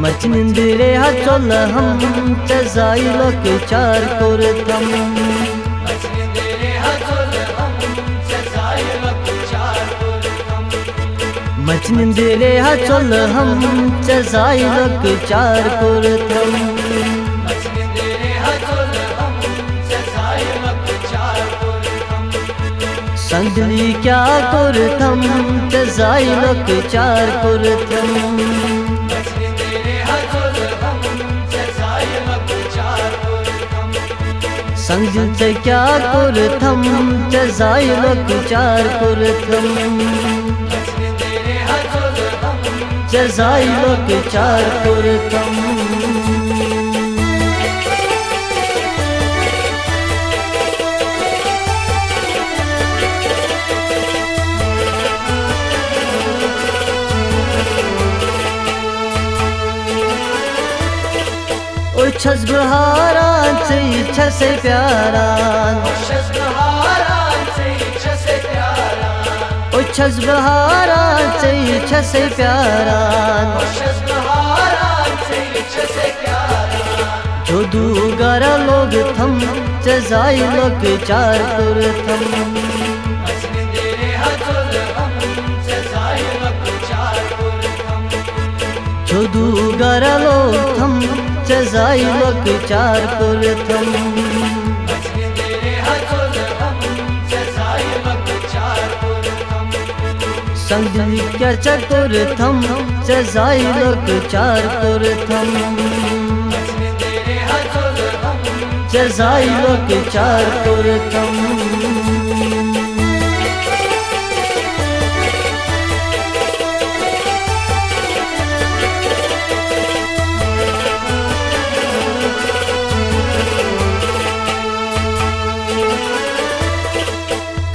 मचनिंदिरे हचोल हम चजाइलो के चार कुरतम मचनिंदिरे हचोल हम चजाइलो के चार कुरतम संगली क्या कुरतम चजाइलो के चार कुरतम संगल से क्या कुरतम चजाइलो के चार कुरतम चजाइलो के चार कुरतम छस बहारान से छसे प्यारान ओ छस बहारान से छसे प्यारान जो दूगारा लोग थम चजाइलो के चार कुरतम जो दूगारा लोग थम चजाइलो के चार कुरतम संगली क्या चकुरतम चजाइलो के चार कुरतम चजाइलो के चार कुरतम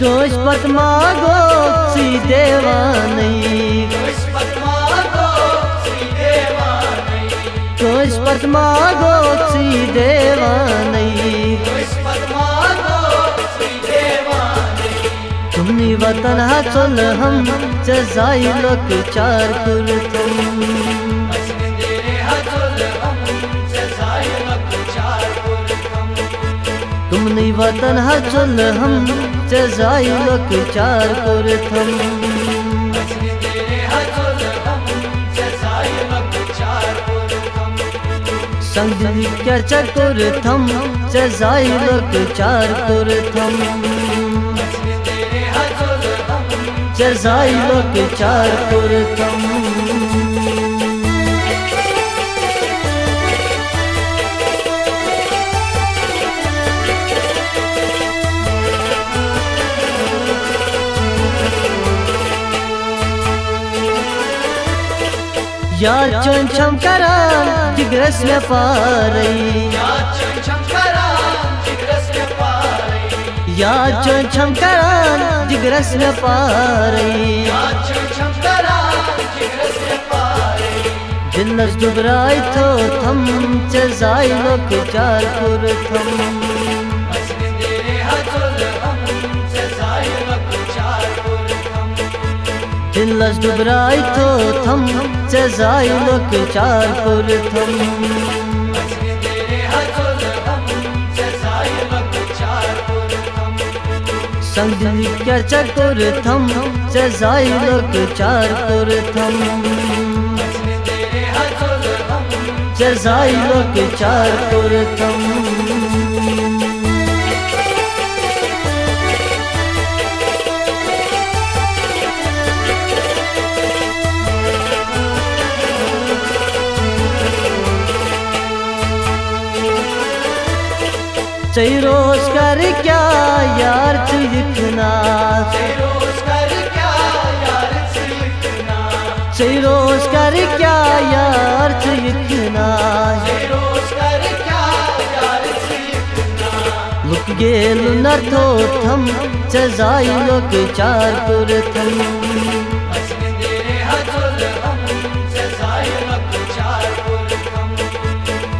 कुछ पत मांगो सी देवानी कुछ पत मांगो सी देवानी तुमनी वतन हचोल हम चजाइलो के चार कुरतम तुमनी वतन हचोल हम चजाइलो के चार कुरतम संगली क्या चकुरतम चजाइलो के चार कुरतम चजाइलो के चार कुरतम या चोन छम करान जिगरस में पारई या चोन छम करान जिगरस में पारई दिलस दुबराई तो थम चजाइलो के चार कुरतम दिलस दुबराई तो थम चजाइलो के चार कुरतम संगली क्या चकुरतम चजाइलो के चार कुरतम चजाइलो के चार कुरतम चैरोस कर क्या यार लिखना चैरोस कर क्या यार लिखना लुक गेल न तो थम चजाइलो के चार कुरतम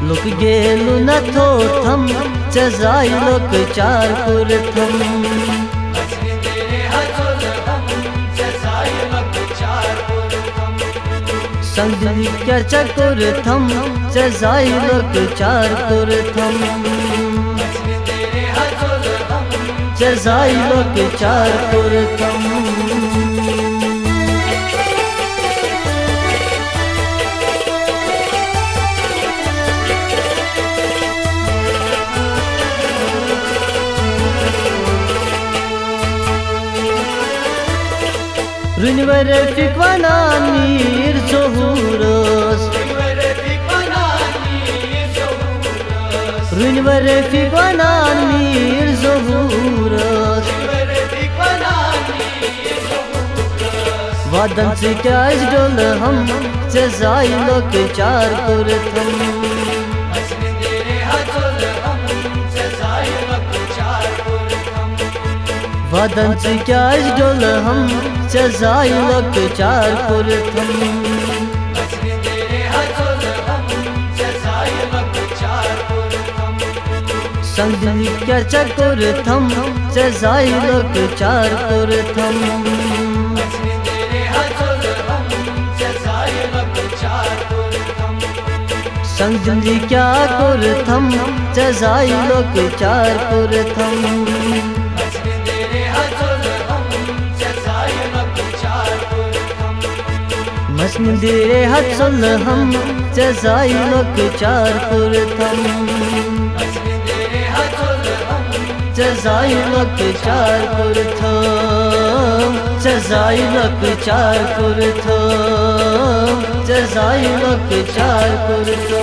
लुक गेल न तो थम चजाइलो के चार कुरतम संगलिक्या चकुर्थम जजाइलोक चारकुर्थम जजाइलोक चारकुर्थम Rünvere fikvana mir zohuros Rünvere fikvana mir zohuros Vadan se kya isdol hum jazailok charkurtham Vadan se kya isdol hum जजाइलोक चारकुर्थम संगलिक्या चकुर्थम जजाइलोक चारकुर्थम संगलिक्या कुर्थम जजाइलोक चारकुर्थम मस्मिंदे हत्सल हम जजाइलोक चारकुर्थम जजाइलोक चारकुर्थम जजाइलोक चारकुर्थम जजाइलोक चारकुर्थम